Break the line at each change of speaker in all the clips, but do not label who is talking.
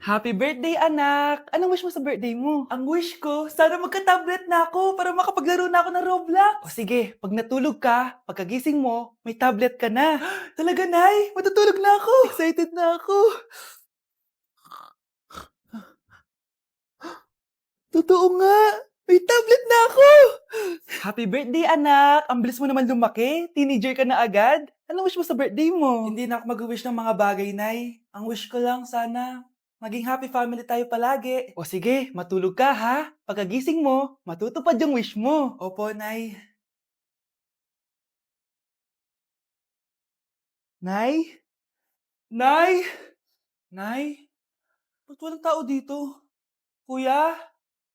Happy birthday, anak! Anong wish mo sa birthday mo? Ang wish ko, sana magka-tablet na ako para makapaglaro na ako ng Roblox. O sige, pag natulog ka, pagkagising mo, may tablet ka na. Talaga, Nay? Matutulog na ako. Excited na ako. Totoo nga! May tablet na ako! Happy birthday, anak! Ang bilis mo naman lumaki. Teenager ka na agad. Anong wish mo sa birthday mo? Hindi na ako mag-wish ng mga bagay, Nay. Ang wish ko lang, sana maging happy family tayo palagi. O sige, matulog ka ha. Pagkagising mo, matutupad yung wish mo. Opo, Nay. Nay? Nay? Nay? Ba't walang tao dito? Kuya?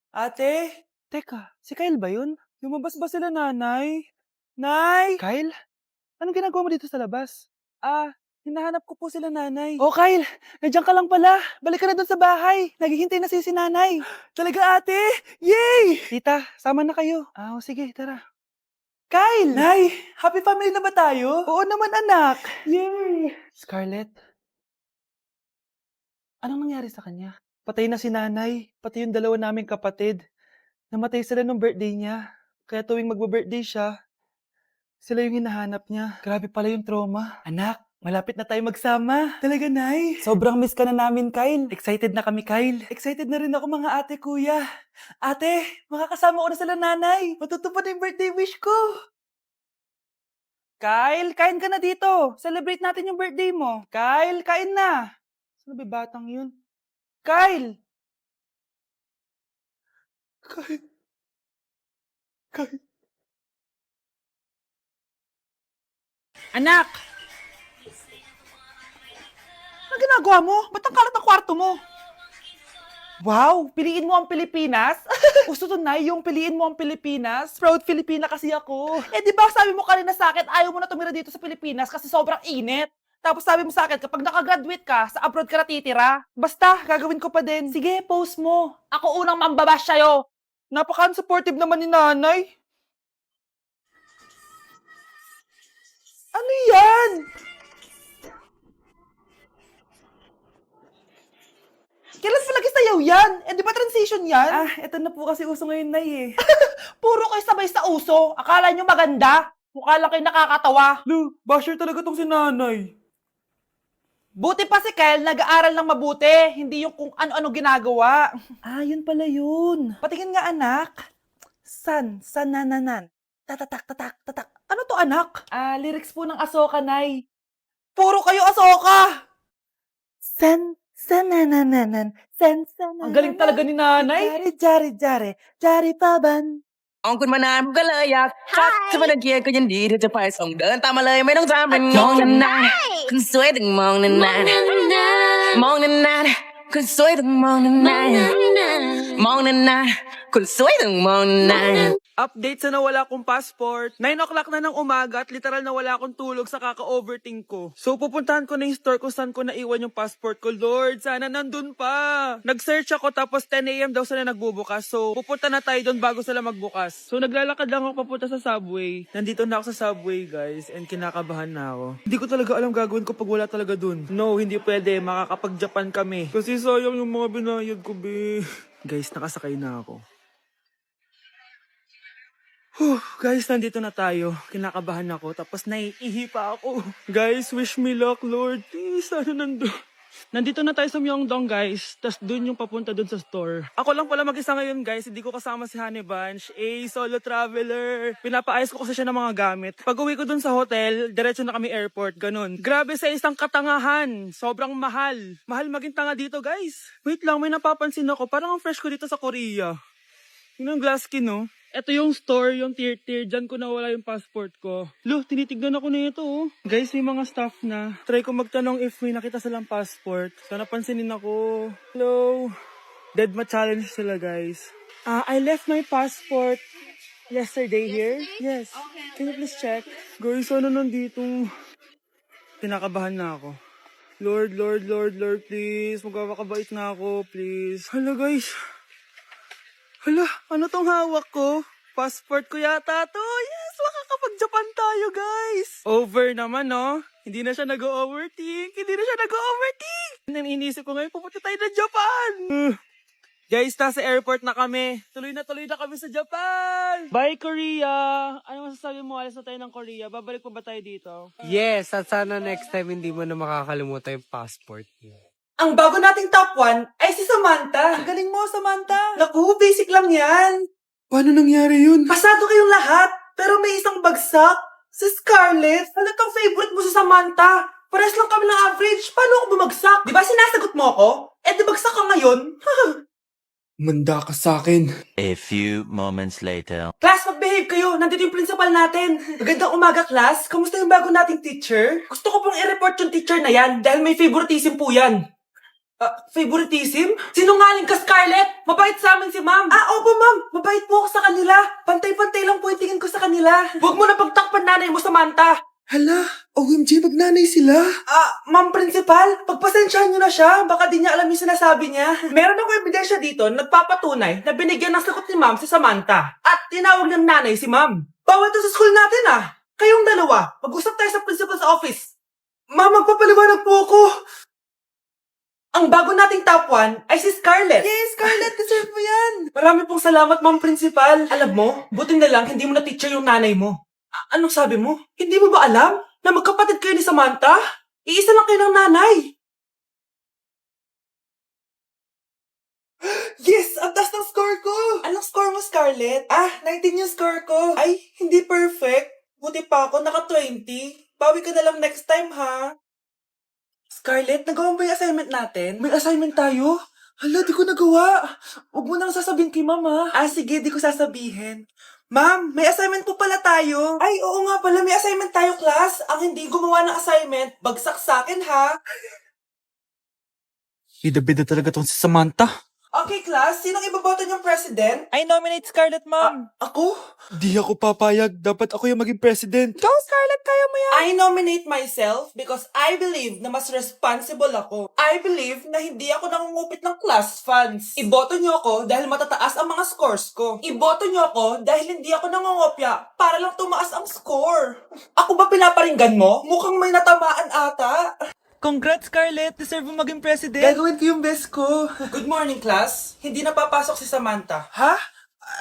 Ate? Teka, si Kyle ba yun? Lumabas ba sila, nanay? Nay! Kyle? Anong ginagawa mo dito sa labas? Hinahanap ko po sila, nanay. Oh, Kyle! Nandiyan ka lang pala. Balik ka na doon sa bahay. Naghihintay na si nanay. Talaga, ate? Yay! Tita, sama na kayo. Sige, tara. Kyle! Nay, happy family na ba tayo? Oo naman, anak. Yay! Scarlett, anong nangyari sa kanya? Patay na si nanay, pati yung dalawa naming kapatid. Namatay sila nung birthday niya. Kaya tuwing magbo-birthday siya, sila yung hinahanap niya. Grabe pala yung trauma. Anak, malapit na tayo magsama. Talaga, Nay? Sobrang miss ka na namin, Kyle. Excited na kami, Kyle. Excited na rin ako, mga ate, kuya. Ate, makakasama ko na sila, nanay. Matutupad na yung birthday wish ko. Kyle, kain ka na dito. Celebrate natin yung birthday mo. Kyle, kain na. Sino ba batang yun? Kyle! Kyle, Kyle. Anak! Ano ginagawa mo? Ba't ang kalat ng kwarto mo? Wow! Piliin mo ang Pilipinas? Gusto to, Nay, yung piliin mo ang Pilipinas? Proud Filipina kasi ako. Di ba sabi mo kanina sa akin, ayaw mo na tumira dito sa Pilipinas kasi sobrang init. Tapos sabi mo sa akin, kapag nakagraduate ka, sa abroad ka natitira. Basta, gagawin ko pa din. Sige, post mo. Ako unang mambabash sa'yo. Napaka-unsupportive naman ni nanay. Ano yan? Kailan pa lagi sayaw yan? Di ba transition yan? Eto na po kasi uso ngayon, Nay eh. Puro kayo sabay sa uso. Akala nyo maganda? Mukha lang kayo nakakatawa. Lu, basher talaga tong si nanay. Buti pa si Kyle, nag-aaral ng mabuti. Hindi yung kung ano-ano ginagawa. Yun pala yun. Patingin nga, anak. Sanananan. Tatatak, tatak, tatak. Ano to, anak? Lyrics po ng Asoka, Nay. Puro kayo Asoka! Sanananan. Ang galing talaga ni nanay. Jari paban.
มองคุณมานานผมก็เลยอยากทักถ้าไม่ได้เกียร์ก็ยินดีที่จะไปส่งเดินตามมาเลยไม่ต้องถามเป็นมองนานๆคุณสวยต้องมองนานๆมองนานๆคุณสวยต้องมองนานๆมองนานๆคุณสวยต้องมองนานๆ
Update sa nawala kong passport. 9 o'clock na ng umaga at literal nawala akong tulog sa kaka-overthink ko. So pupuntahan ko na yung store kung saan ko naiwan yung passport ko. Lord, sana nandun pa. Nag-search ako tapos 10 a.m. daw sila nagbubukas. So pupunta na tayo doon bago sila magbukas. So naglalakad lang ako papunta sa subway. Nandito na ako sa subway, guys, and kinakabahan na ako. Hindi ko talaga alam gagawin ko pag wala talaga dun. No, hindi pwede. Makakapag-Japan kami. Kasi sayang yung mga binayad ko, be. Guys, nakasakay na ako. Guys, nandito na tayo. Kinakabahan ako. Tapos naiihi pa ako. Guys, wish me luck, Lord. Please, sana nandun. Nandito na tayo sa Myeongdong, guys. Tapos dun yung papunta dun sa store. Ako lang pala mag-isa ngayon, guys. Hindi ko kasama si Honey Bunch. Solo traveler. Pinapaayos ko kasi siya ng mga gamit. Pag uwi ko dun sa hotel, diretso na kami airport. Ganun. Grabe sa isang katangahan. Sobrang mahal. Mahal maging tanga dito, guys. Wait lang, may napapansin ako. Parang ang fresh ko dito sa Korea. Yun ang glass skin, no? Ito yung store, yung tier-tier. Diyan ko nawala yung passport ko. Lo, tinitignan ako na ito, oh. Guys, may mga staff na. Try ko magtanong if may nakita silang passport. Sana pansinin ako. Hello? Deadma challenge sila, guys. I left my passport yesterday here. Yes. Okay. Can you please check? Guys, ano nandito? Kinakabahan na ako. Lord, please. Magkakabait na ako, please. Hala, guys. Hala, ano tong hawak ko? Passport ko yata to. Yes, makakapag-Japan tayo, guys. Over naman, no? Hindi na siya nag-overthink. Hindi na siya nag-overthink. Iniisip ko ngayon, pupunta tayo ng Japan. Guys, nasa airport na kami. Tuloy na kami sa Japan. Bye, Korea. Ano masasabi mo? Alis na tayo ng Korea. Babalik pa ba tayo dito?
Yes, at sana next time hindi mo na makakalimutan yung passport mo.
Ang bago nating top 1 ay si Samantha. Ang galing mo, Samantha. Naku, basic lang yan. Paano nangyari yun? Pasado kayong lahat, pero may isang bagsak. Si Scarlett, halatang favorite mo si Samantha. Pares lang kami ng average. Paano ako bumagsak? Di ba sinasagot mo ako? Eh, di bagsak ka ngayon.
Manda ka sa akin.
A few moments later.
Class, mag-behave kayo. Nandito yung principal natin. Magandang umaga, class. Kamusta yung bago nating teacher? Gusto ko pong i-report yung teacher na yan dahil may favoritism po yan. Favoritism? Sinungaling ka, Scarlett! Mabait sa amin si ma'am. Opo, ma'am. Mabait po ako sa kanila. Pantay-pantay lang po yung tingin ko sa kanila. Huwag mo na pagtakpan nanay mo, Samantha.
Hala, OMG, magnanay sila.
Ma'am principal, pagpasensyahan niyo na siya. Baka di niya alam yung sinasabi niya. Meron ako ebidensya dito na nagpapatunay na binigyan ng sagot ni ma'am si Samantha. At tinawag ng nanay si ma'am. Bawal to sa school natin Kayong dalawa, mag-usap tayo sa principal's office. Ma'am, magpapaliwanag po ako. Ang bago nating top 1 ay si Scarlett. Yes, Scarlett, deserve mo yan. Marami pong salamat, ma'am principal. Alam mo, buti na lang hindi mo na teacher yung nanay mo. Anong sabi mo? Hindi mo ba alam na magkapatid kayo ni Samantha? Iisa lang kayo ng nanay. Yes! Ang taas ng score ko! Anong score mo, Scarlett? 19 yung score ko. Ay, hindi perfect. Buti pa ako, naka 20. Bawi ka na lang next time, ha? Scarlett, nagawa mo ba yung assignment natin? May assignment tayo? Hala, di ko nagawa. Huwag mo nang sasabihin kay mama. Sige, di ko sasabihin. Ma'am, may assignment po pala tayo. Ay, oo nga pala, may assignment tayo, class. Ang hindi gumawa ng assignment, bagsak sa akin, ha?
Bida-bida talaga tong si Samantha.
Okay, class, sinong ibaboto niyong president?
I nominate Scarlett, ma'am.
Ako?
Di ako papayag. Dapat ako yung maging president.
Go, Scarlett, kaya mo yan.
I nominate myself because I believe na mas responsible ako. I believe na hindi ako nangungupit ng class funds. Iboto niyo ako dahil matataas ang mga scores ko. Iboto niyo ako dahil hindi ako nangungopya para lang tumaas ang score. Ako ba pinaparinggan mo? Mukhang may natamaan ata.
Congrats, Scarlett. Deserve mo maging president.
Gagawin ko yung best ko. Good morning, class. Hindi na papasok si Samantha. Ha?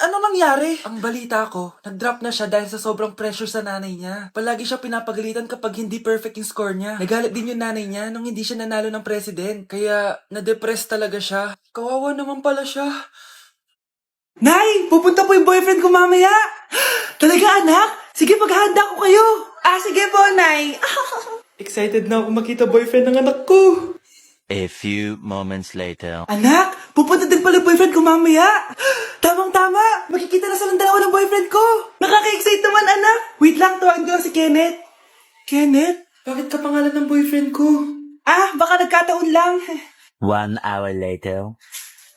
Ano nangyari? Ang balita ko, nag-drop na siya dahil sa sobrang pressure sa nanay niya. Palagi siya pinapagalitan kapag hindi perfect yung score niya. Nagalit din yung nanay niya nung hindi siya nanalo ng president. Kaya, na-depress talaga siya. Kawawa naman pala siya. Nay! Pupunta po yung boyfriend ko mamaya! Talaga, anak? Sige, paghahanda ko kayo! Sige po, Nay! Excited na ako makita boyfriend ng anak ko!
A few moments later.
Anak, pupunta din pala yung boyfriend ko mamaya. Tamang-tama, makikita na silang dalawa ng boyfriend ko. Nakaka-excite naman, anak. Wait lang, tawagin ko lang si Kenneth. Kenneth? Bakit ka pangalan ng boyfriend ko? Baka nagkataon lang.
1 hour later.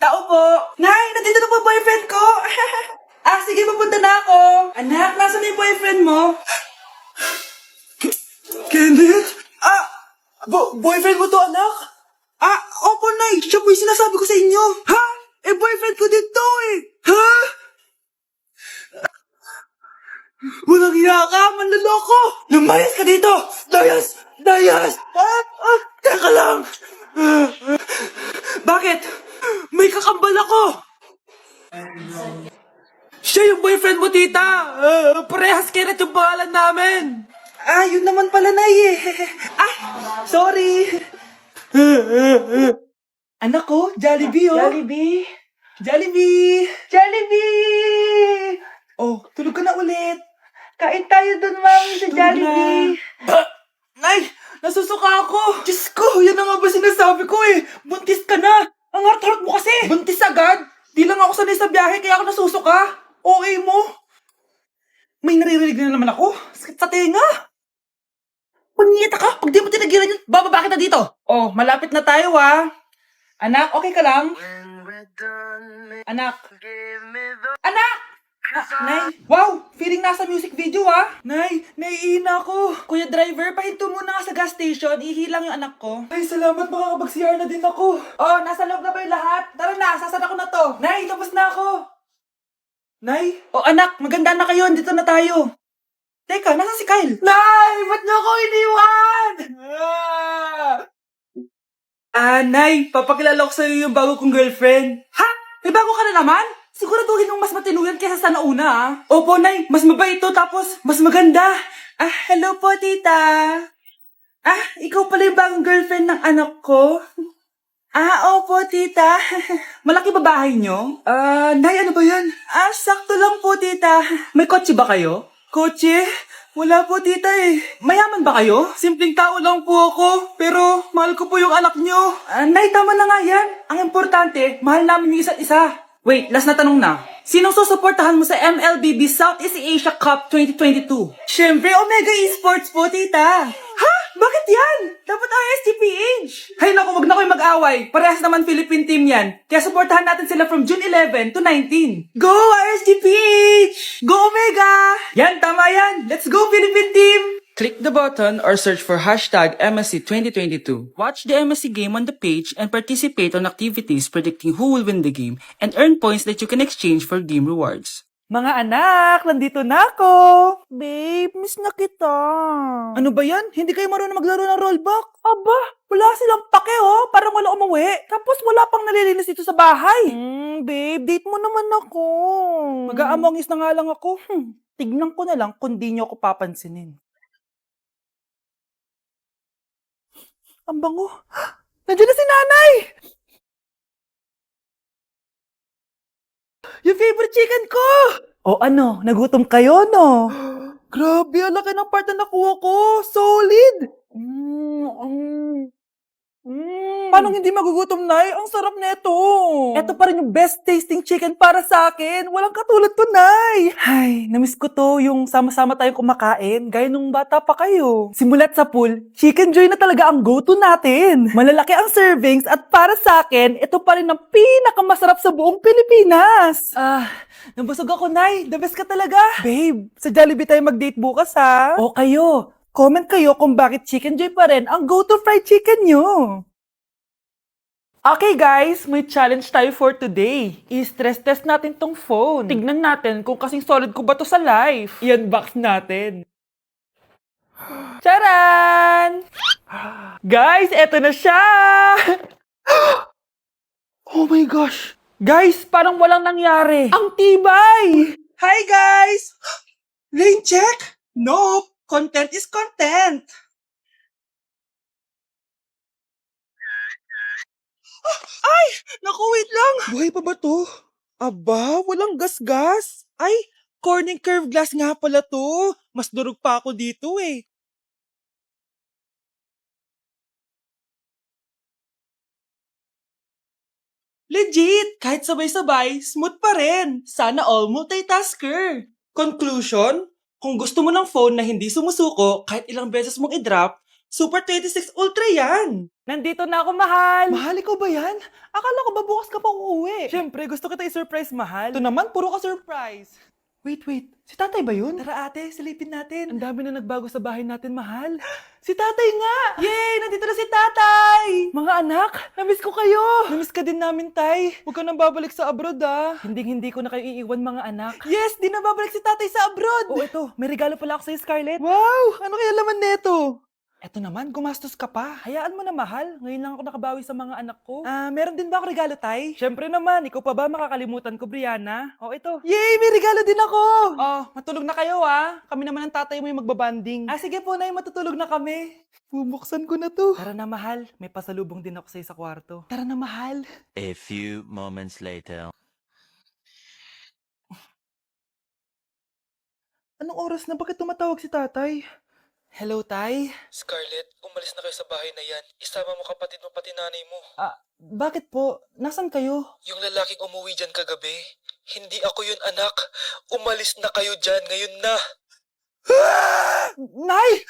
Tao po. Nay, nandito na po boyfriend ko. Sige, pupunta na ako. Anak, nasa na yung boyfriend mo? Kenneth? Boyfriend mo to, anak? Opo, Nay. Siya po yung sinasabi ko sa inyo. Ha? Boyfriend ko din to, Ha? Walang hiya ka, manloloko! Lumayas ka dito! Dayas! Teka lang! Bakit? May kakambal ako! Siya yung boyfriend mo, tita! Parehas Kenneth yung pangalan namin! Yun naman pala, Nay sorry! Anak ko, Jollibee, Jollibee! Oh, tulog ka na ulit. Kain tayo dun, Mami, sa Jollibee. Nay, nasusuka ako. Diyos ko, yan na nga ba sinasabi ko Buntis ka na. Ang hart-hart mo kasi. Buntis agad? Di lang ako sanay sa biyahe, kaya ako nasusuka. Okay mo? May naririnig na naman ako. Sakit sa tenga. Pangita ka, pag di mo tinagilan yun, bababa kita dito. Oh, malapit na tayo Anak, okay ka lang? Anak. Anak! Nay, wow! Feeling nasa music video Nay, naiihina ako. Kuya driver, pahinto muna ka sa gas station. Ihilang yung anak ko. Ay, salamat, makakapag-CR na din ako. Oh, nasa loob na ba yung lahat? Tara na, sasara ko na to. Nay, tapos na ako. Nay? Oh, anak, maganda na kayo. Dito na tayo. Teka, nasa si Kyle? Nay! Ba't niyo ako iniwan? Nay, papakilala ko sa'yo yung bago kong girlfriend. Ha? May bago ka na naman? Siguraduhin mong mas matino yan kaysa sa nauna, ah. Opo, Nay. Mas mabait ito, tapos mas maganda. Hello po, tita. Ikaw pala yung bagong girlfriend ng anak ko? Opo, tita. Malaki ba bahay nyo? Nay, ano ba yan? Sakto lang po, tita. May kotse ba kayo? Kotse? Wala po, tita eh. Mayaman ba kayo? Simpleng tao lang po ako, pero mahal ko po yung anak nyo. Nay, tama na nga yan. Ang importante, mahal namin yung isa't isa. Wait, last na tanong na. Sinong susuportahan mo sa MLBB Southeast Asia Cup 2022? Siyempre, Omega Esports po, tita. Ha? Bakit yan? Dapat RSGPH. Hay naku, wag na kayo mag-away. Parehas naman Philippine team yan. Kaya supportahan natin sila from June 11 to 19. Go RSGPH! Go Omega! Yan, tama yan. Let's go Philippine team! Click the button or search for hashtag MSC 2022. Watch the MSC game on the page and participate on activities predicting who will win the game and earn points that you can exchange for game rewards.
Mga anak, nandito na ako. Babe, miss na kita. Ano ba yan? Hindi kayo marunong maglaro ng rollback? Aba, wala silang pake oh. Parang wala umuwi. Tapos wala pang nalilinis dito sa bahay. Babe, date mo naman ako. Mag-aamongis na nga lang ako. Tignan ko na lang kung di niyo ako papansinin. Ang bango. Nandiyan na si nanay! Yung favorite chicken ko! O ano, nagutom kayo, no? Grabe, ang laki ng part na nakuha ko. Solid! Paano hindi magugutom, Nay? Ang sarap nito. Ito pa rin yung best tasting chicken para sa akin. Walang katulad to, Nay. Ay, namiss ko to yung sama-sama tayong kumakain, gaya nung bata pa kayo. Simulat sa pool, Chicken Joy na talaga ang go-to natin. Malalaki ang servings at para sa akin, ito pa rin ang pinakamasarap sa buong Pilipinas. Nabusog ako, Nay. The best ka talaga. Babe, sa Jollibee tayo mag-date bukas, ha? O kayo. Comment kayo kung bakit Chicken Joy pa rin ang go-to fried chicken nyo. Okay guys, may challenge tayo for today. I-stress test natin tong phone. Tignan natin kung kasing solid ko ba to sa life. I-unbox natin. Charan! Guys, eto na siya! Oh my gosh! Guys, parang walang nangyari. Ang tibay!
Hi guys! Rain check? Nope! Content is content! Ay! Naku, wait lang! Buhay pa ba to? Aba, walang gas-gas. Ay, Corning curved glass nga pala to. Mas durog pa ako dito eh. Legit! Kahit sabay-sabay, smooth pa rin. Sana all multitasker. Conclusion? Kung gusto mo ng phone na hindi sumusuko kahit ilang beses mong i-drop, Super 26 Ultra yan!
Nandito na ako, mahal! Mahal, ikaw ba yan? Akala ko ba bukas ka pa uuwi? Siyempre, gusto kita i-surprise, mahal. Ito naman, puro ka surprise. Wait. Si tatay ba yun? Tara ate, silipin natin. Ang dami na nagbago sa bahay natin, mahal. Si tatay nga! Yay! Nandito na si tatay! Mga anak, namiss ko kayo! Namiss ka din namin, tay. Huwag ka nang babalik sa abroad, ah. Hindi ko na kayo iiwan, mga anak. Yes! Di na babalik si tatay sa abroad! Oh, ito. May regalo pala ako sa'yo, Scarlett. Wow! Ano kaya laman neto? Eto naman, gumastos ka pa. Hayaan mo na, mahal. Ngayon lang ako nakabawi sa mga anak ko. Meron din ba ako regalo, tay? Siyempre naman, ikaw pa ba makakalimutan ko, Brianna? Oh, ito. Yay! May regalo din ako! Oh, matulog na kayo, ah. Kami naman ang tatay mo yung magbabanding. Sige po, Nay, matutulog na kami. Bubuksan ko na to. Tara na, mahal. May pasalubong din ako sa'yo sa kwarto. Tara na, mahal.
A few moments later.
Anong oras na? Bakit tumatawag si tatay? Hello, tay?
Scarlett, umalis na kayo sa bahay na yan. Isama mo kapatid mo pati nanay mo.
Bakit po? Nasaan kayo?
Yung lalaking umuwi dyan kagabi, hindi ako yun anak. Umalis na kayo dyan ngayon na.
Nay!